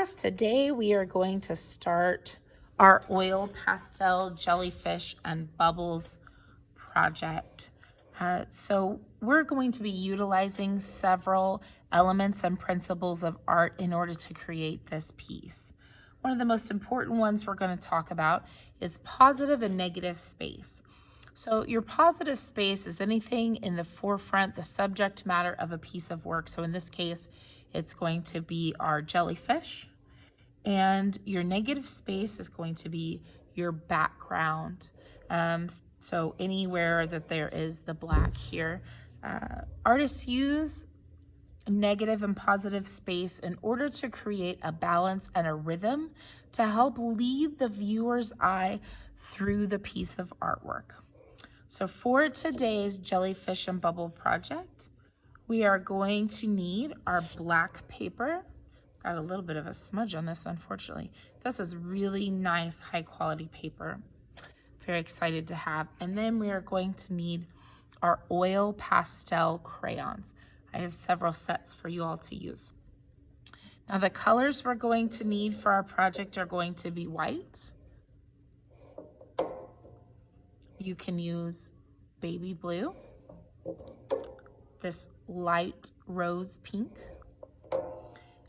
class. Today we are going to start our oil pastel jellyfish and bubbles project. So we're going to be utilizing several elements and principles of art in order to create this piece. One of the most important ones we're going to talk about is positive and negative space. So your positive space is anything in the forefront, the subject matter of a piece of work. So in this case, it's going to be our jellyfish. And your negative space is going to be your background. So anywhere that there is the black here. Artists use negative and positive space in order to create a balance and a rhythm to help lead the viewer's eye through the piece of artwork. So for today's jellyfish and bubble project, we are going to need our black paper. Got a little bit of a smudge on this, unfortunately. This is really nice, high quality paper. Very excited to have. And then we are going to need our oil pastel crayons. I have several sets for you all to use. Now the colors we're going to need for our project are going to be white. You can use baby blue, this light rose pink,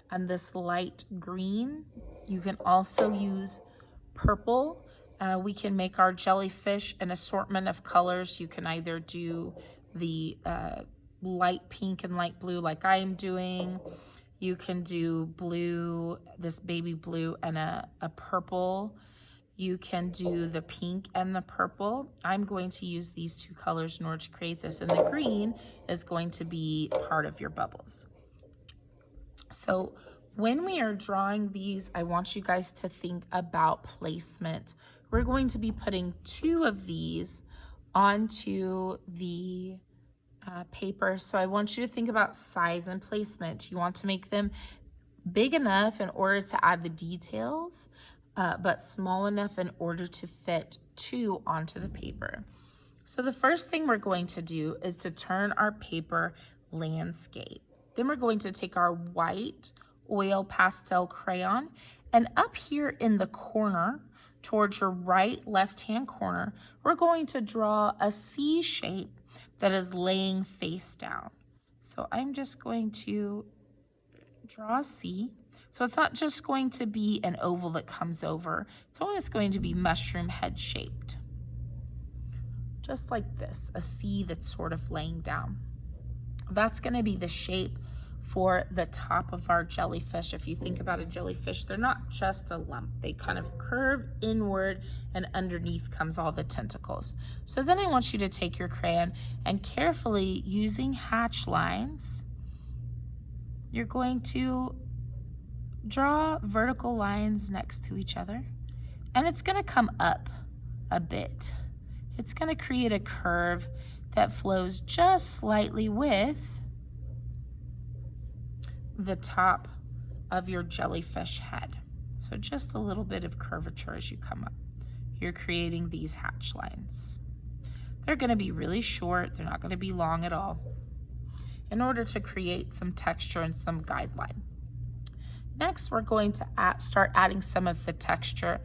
and this light green. You can also use purple. We can make our jellyfish an assortment of colors. You can either do the light pink and light blue like I am doing. You can do blue, this baby blue, and a purple. You can do the pink and the purple. I'm going to use these two colors in order to create this, and the green is going to be part of your bubbles. So when we are drawing these, I want you guys to think about placement. We're going to be putting two of these onto the paper. So I want you to think about size and placement. You want to make them big enough in order to add the details, but small enough in order to fit two onto the paper. So the first thing we're going to do is to turn our paper landscape. Then we're going to take our white oil pastel crayon, and up here in the corner towards your right left-hand corner, we're going to draw a C shape that is laying face down. So I'm just going to draw a C. So it's not just going to be an oval that comes over. It's always going to be mushroom head shaped. Just like this, a C that's sort of laying down. That's going to be the shape for the top of our jellyfish. If you think about a jellyfish, they're not just a lump. They kind of curve inward, and underneath comes all the tentacles. So then I want you to take your crayon and carefully, using hatch lines, you're going to draw vertical lines next to each other, and it's going to come up a bit. It's going to create a curve that flows just slightly with the top of your jellyfish head. So just a little bit of curvature as you come up. You're creating these hatch lines. They're going to be really short. They're not going to be long at all, in order to create some texture and some guideline. Next, we're going to start adding some of the texture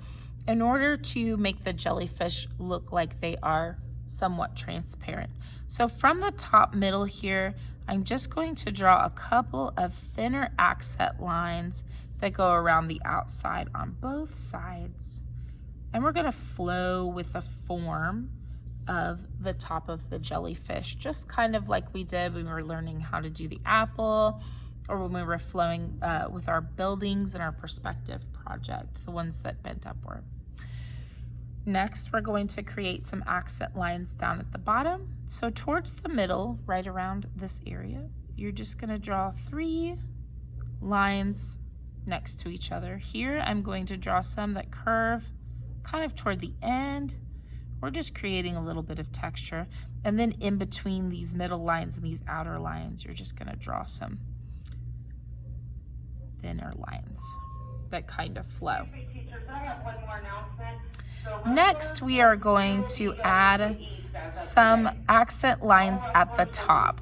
in order to make the jellyfish look like they are somewhat transparent. So from the top middle here, I'm just going to draw a couple of thinner accent lines that go around the outside on both sides. And we're going to flow with the form of the top of the jellyfish, just kind of like we did when we were learning how to do the apple, or when we were flowing with our buildings and our perspective project, the ones that bent upward. Next, we're going to create some accent lines down at the bottom. So towards the middle, right around this area, you're just going to draw 3 lines next to each other. Here, I'm going to draw some that curve kind of toward the end. We're just creating a little bit of texture. And then in between these middle lines and these outer lines, you're just going to draw some thinner lines that kind of flow. Next, we are going to add some accent lines at the top.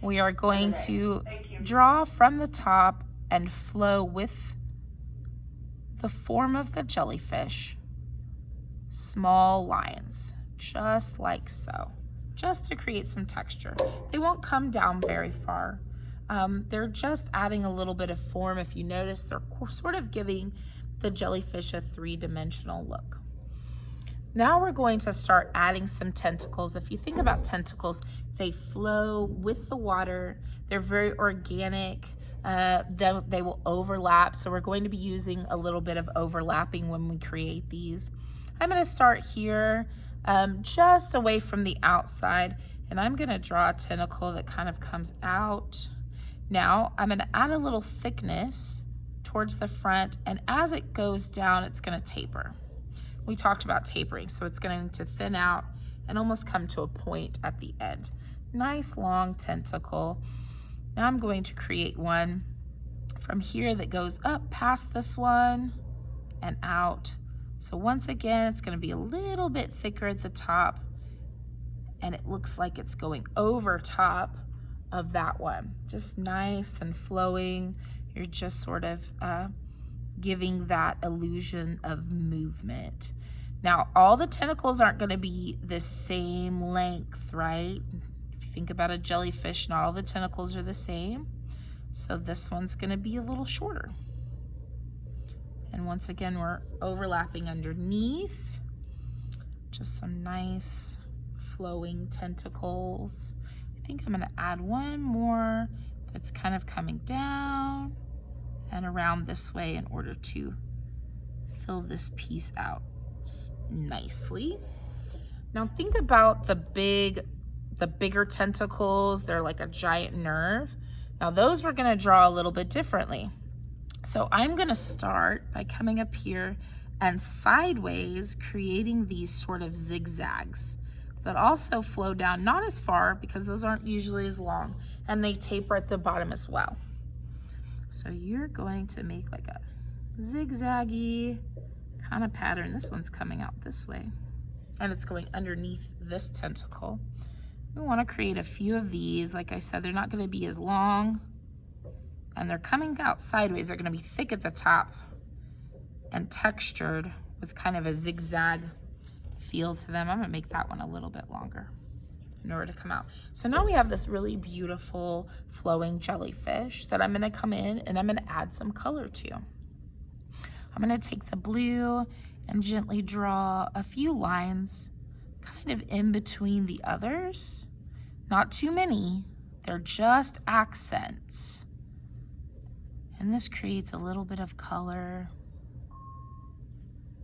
We are going to draw from the top and flow with the form of the jellyfish, small lines, just like so, just to create some texture. They won't come down very far. They're just adding a little bit of form. If you notice, they're sort of giving the jellyfish a three-dimensional look. Now we're going to start adding some tentacles. If you think about tentacles, they flow with the water. They're very organic. They will overlap. So we're going to be using a little bit of overlapping when we create these. I'm going to start here just away from the outside, and I'm going to draw a tentacle that kind of comes out. Now I'm going to add a little thickness towards the front, and as it goes down, it's going to taper. We talked about tapering, so it's going to thin out and almost come to a point at the end. Nice long tentacle. Now I'm going to create one from here that goes up past this one and out. So once again, it's going to be a little bit thicker at the top, and it looks like it's going over top of that one. Just nice and flowing. You're just sort of giving that illusion of movement. Now, all the tentacles aren't going to be the same length, right? If you think about a jellyfish, not all the tentacles are the same. So this one's going to be a little shorter. And once again, we're overlapping underneath. Just some nice flowing tentacles. I think I'm going to add one more that's kind of coming down and around this way in order to fill this piece out nicely. Now think about the bigger tentacles. They're like a giant nerve. Now those we're going to draw a little bit differently. So I'm going to start by coming up here and sideways creating these sort of zigzags that also flow down, not as far because those aren't usually as long, and they taper at the bottom as well. So you're going to make like a zigzaggy kind of pattern. This one's coming out this way, and it's going underneath this tentacle. We want to create a few of these. Like I said, they're not going to be as long, and they're coming out sideways. They're going to be thick at the top and textured with kind of a zigzag feel to them. I'm going to make that one a little bit longer in order to come out. So now we have this really beautiful flowing jellyfish that I'm going to come in and I'm going to add some color to. I'm going to take the blue and gently draw a few lines kind of in between the others. Not too many. They're just accents. And this creates a little bit of color.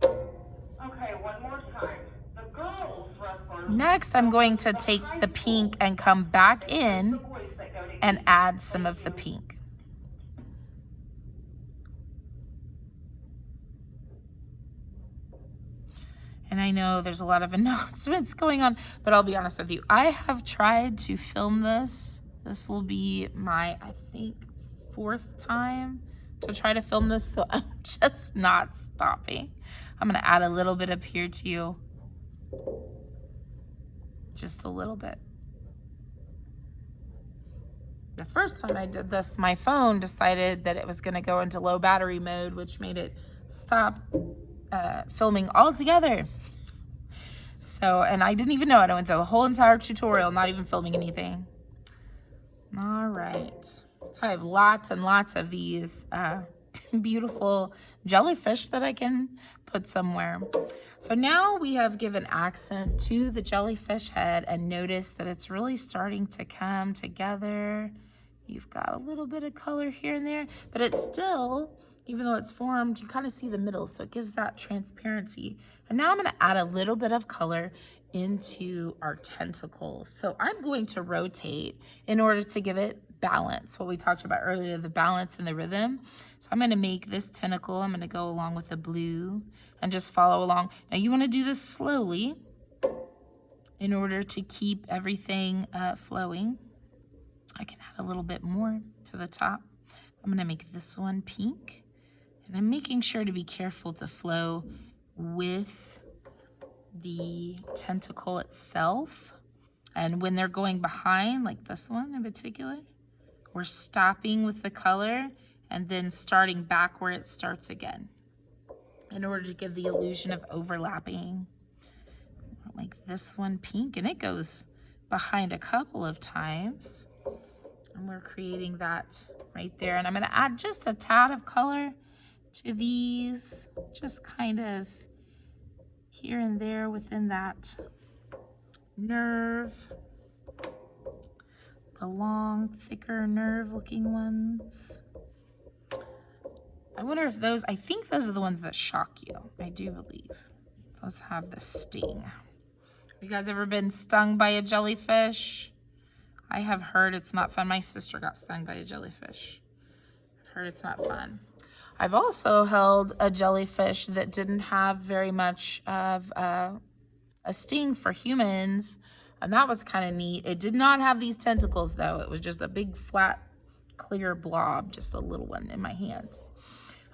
Okay, one more time. The girls wrestlers. Next, I'm going to take the pink and come back in and add some of the pink. And I know there's a lot of announcements going on, but I'll be honest with you. I have tried to film this. This will be my, I think, 4th time to try to film this, so I'm just not stopping. I'm going to add a little bit up here too. Just a little bit. The first time I did this, my phone decided that it was going to go into low battery mode, which made it stop filming altogether. So, and I didn't even know it. I went through the whole entire tutorial, not even filming anything. All right. So I have lots and lots of these beautiful jellyfish that I can put somewhere. So now we have given accent to the jellyfish head, and notice that it's really starting to come together. You've got a little bit of color here and there, but it's still, even though it's formed, you kind of see the middle, so it gives that transparency. And now I'm going to add a little bit of color into our tentacles. So I'm going to rotate in order to give it balance, what we talked about earlier, the balance and the rhythm. So I'm going to make this tentacle, I'm going to go along with the blue and just follow along. Now you want to do this slowly in order to keep everything flowing. I can add a little bit more to the top. I'm going to make this one pink, and I'm making sure to be careful to flow with the tentacle itself. And when they're going behind, like this one in particular, we're stopping with the color and then starting back where it starts again. in order to give the illusion of overlapping. I'll make this one pink, and it goes behind a couple of times. And we're creating that right there. And I'm going to add just a tad of color to these, just kind of here and there within that nerve. The long, thicker nerve looking ones. I wonder if those, I think those are the ones that shock you. I do believe. Those have the sting. Have you guys ever been stung by a jellyfish? I have heard it's not fun. My sister got stung by a jellyfish. I've heard it's not fun. I've also held a jellyfish that didn't have very much of a sting for humans, and that was kind of neat. It did not have these tentacles though. It was just a big flat clear blob, just a little one in my hand.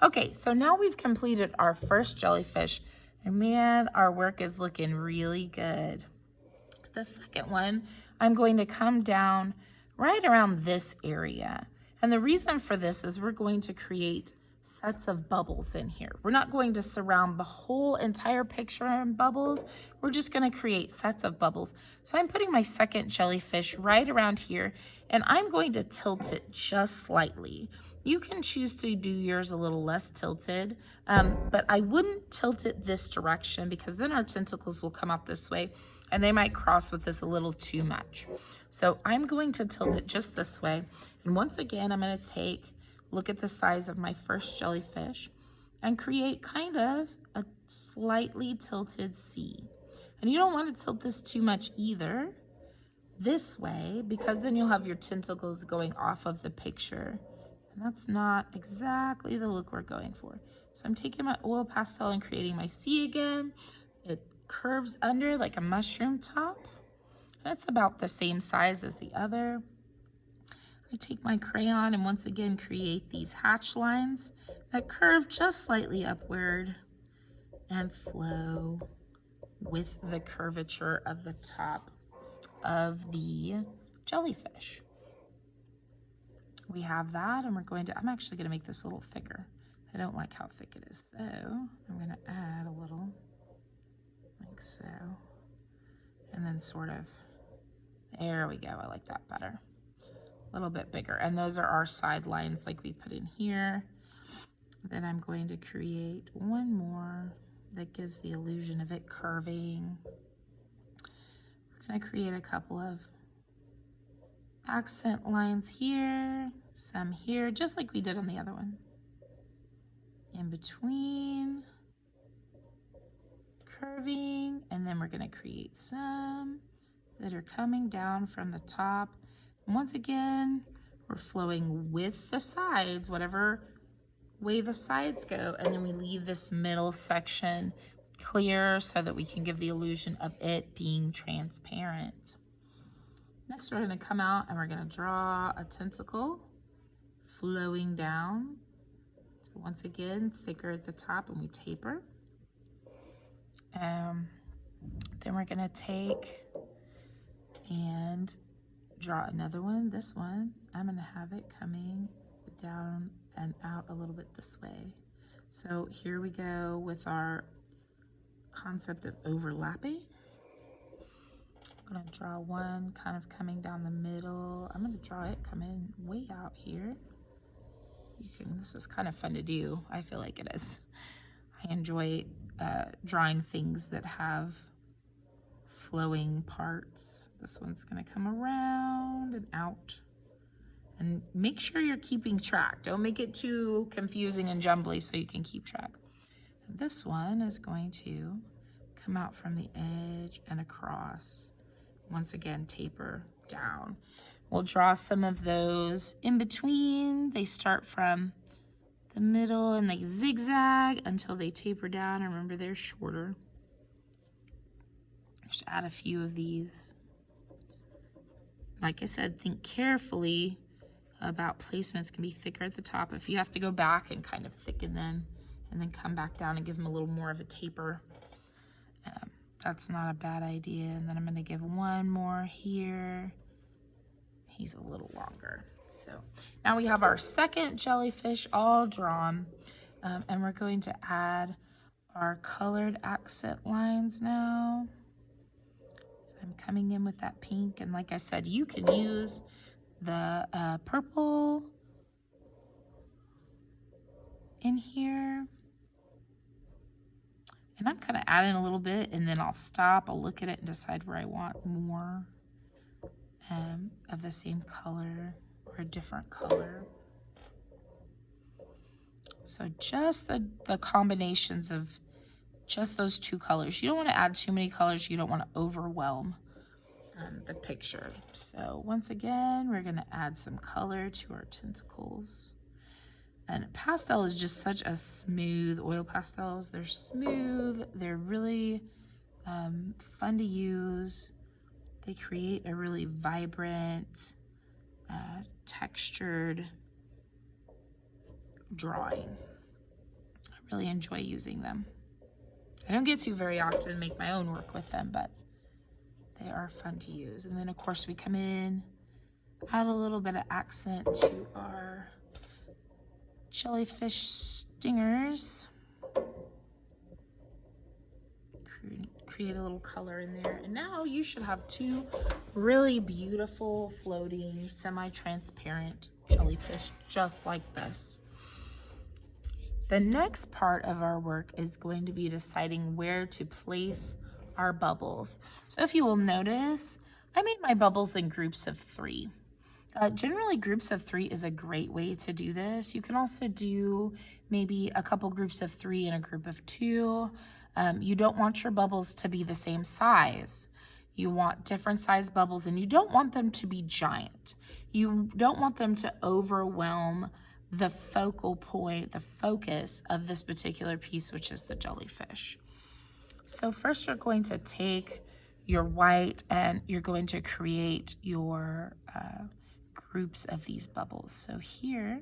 Okay, so now we've completed our first jellyfish, and man, our work is looking really good. The second one, I'm going to come down right around this area. And the reason for this is we're going to create sets of bubbles in here. We're not going to surround the whole entire picture in bubbles. We're just going to create sets of bubbles. So I'm putting my second jellyfish right around here, and I'm going to tilt it just slightly. You can choose to do yours a little less tilted, but I wouldn't tilt it this direction because then our tentacles will come up this way and they might cross with this a little too much. So I'm going to tilt it just this way. And once again, I'm going to look at the size of my first jellyfish and create kind of a slightly tilted C. And you don't want to tilt this too much either this way, because then you'll have your tentacles going off of the picture. And that's not exactly the look we're going for. So I'm taking my oil pastel and creating my C again. It curves under like a mushroom top. And it's about the same size as the other. I take my crayon and once again create these hatch lines that curve just slightly upward and flow with the curvature of the top of the jellyfish. We have that, and I'm actually going to make this a little thicker. I don't like how thick it is, so I'm going to add a little, like so, and then sort of, there we go. I like that better. A little bit bigger, and those are our side lines like we put in here. Then I'm going to create one more that gives the illusion of it curving. We're going to create a couple of accent lines here, some here, just like we did on the other one. In between, curving, and then we're going to create some that are coming down from the top. And once again, we're flowing with the sides, whatever way the sides go, and then we leave this middle section clear so that we can give the illusion of it being transparent. Next, we're going to come out and we're going to draw a tentacle flowing down. So once again, thicker at the top, and we taper. Then we're going to take and draw another one. This one, I'm going to have it coming down and out a little bit this way. So here we go with our concept of overlapping. I'm going to draw one kind of coming down the middle. I'm going to draw it coming way out here. This is kind of fun to do. I feel like it is. I enjoy drawing things that have flowing parts. This one's going to come around and out. And make sure you're keeping track. Don't make it too confusing and jumbly so you can keep track. And this one is going to come out from the edge and across. Once again, taper down. We'll draw some of those in between. They start from the middle and they zigzag until they taper down. Remember, they're shorter. Just add a few of these. Like I said, think carefully about placements. Can be thicker at the top. If you have to go back and kind of thicken them and then come back down and give them a little more of a taper, that's not a bad idea. And then I'm going to give one more here. He's a little longer. So now we have our second jellyfish all drawn, and we're going to add our colored accent lines now. So I'm coming in with that pink, and like I said, you can use the purple in here. And I'm kind of adding a little bit, and then I'll stop, I'll look at it and decide where I want more of the same color or a different color. So just the combinations of just those two colors. You don't want to add too many colors. You don't want to overwhelm the picture. So once again, we're going to add some color to our tentacles. And pastel is just such a smooth, oil pastels. They're smooth. They're really fun to use. They create a really vibrant, textured drawing. I really enjoy using them. I don't get to very often make my own work with them, but they are fun to use. And then of course we come in, add a little bit of accent to our jellyfish stingers. Create a little color in there. And now you should have two really beautiful floating semi-transparent jellyfish just like this. The next part of our work is going to be deciding where to place our bubbles. So if you will notice, I made my bubbles in groups of 3. Generally, groups of 3 is a great way to do this. You can also do maybe a couple groups of 3 and a group of 2. You don't want your bubbles to be the same size. You want different size bubbles, and you don't want them to be giant. You don't want them to overwhelm the focal point, the focus of this particular piece, which is the jellyfish. So first you're going to take your white and you're going to create your groups of these bubbles. So here,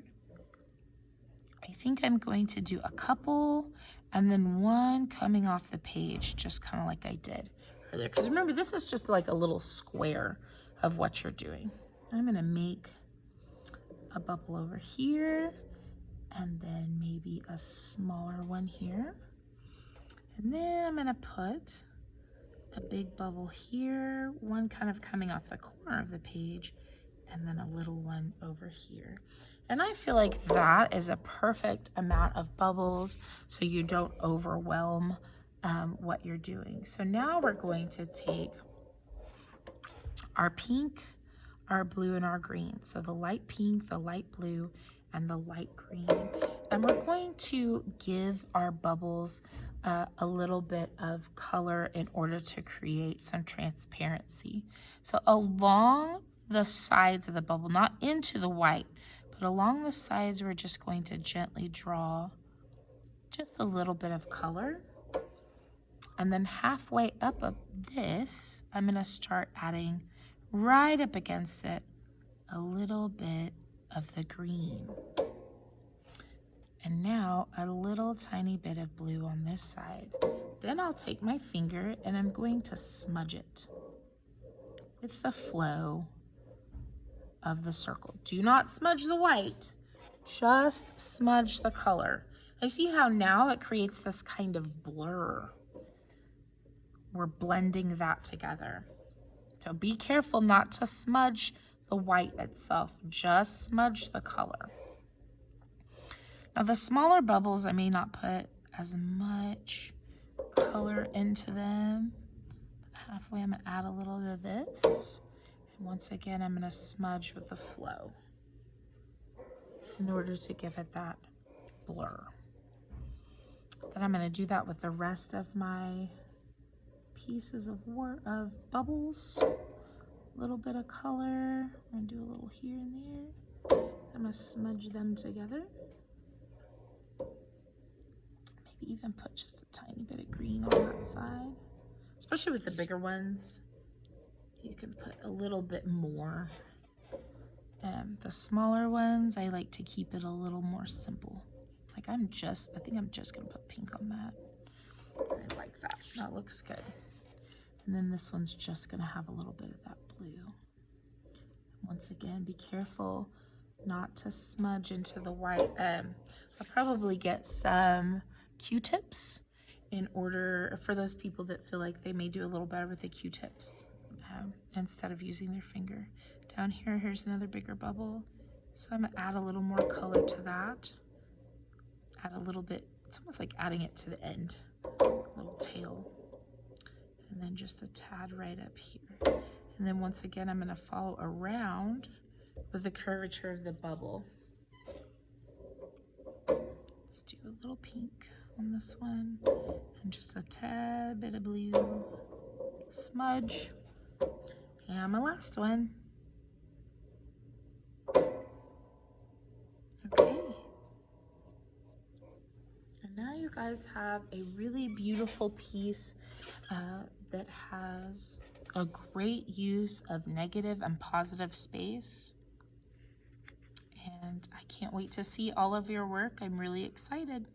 I think I'm going to do a couple and then one coming off the page, just kind of like I did earlier. Because remember, this is just like a little square of what you're doing. I'm going to make a bubble over here and then maybe a smaller one here. And then I'm going to put a big bubble here, one kind of coming off the corner of the page, and then a little one over here. And I feel like that is a perfect amount of bubbles so you don't overwhelm what you're doing. So now we're going to take our pink, our blue, and our green. So the light pink, the light blue, and the light green. And we're going to give our bubbles a little bit of color in order to create some transparency. So along the sides of the bubble, not into the white, but along the sides, we're just going to gently draw just a little bit of color. And then halfway up of this, I'm going to start adding right up against it a little bit of the green. And now a little tiny bit of blue on this side. Then I'll take my finger and I'm going to smudge it with the flow of the circle. Do not smudge the white, just smudge the color. I see how now it creates this kind of blur. We're blending that together. So be careful not to smudge the white itself, just smudge the color. Now the smaller bubbles, I may not put as much color into them. Halfway, I'm gonna add a little of this. And once again, I'm gonna smudge with the flow in order to give it that blur. Then I'm gonna do that with the rest of my pieces of bubbles. A little bit of color. I'm gonna do a little here and there. I'm gonna smudge them together. Maybe even put just a tiny bit of green on that side. Especially with the bigger ones, you can put a little bit more. The smaller ones, I like to keep it a little more simple. Like I think I'm just gonna put pink on that. I like that. That looks good. And then this one's just gonna have a little bit of that blue. Once again, be careful not to smudge into the white. I'll probably get some Q-tips in order for those people that feel like they may do a little better with the Q-tips instead of using their finger. Down here, here's another bigger bubble. So I'm gonna add a little more color to that. Add a little bit, it's almost like adding it to the end, little tail. And then just a tad right up here. And then once again, I'm gonna follow around with the curvature of the bubble. Let's do a little pink on this one, and just a tad bit of blue, smudge, and my last one. Okay. And now you guys have a really beautiful piece that has a great use of negative and positive space. And I can't wait to see all of your work. I'm really excited.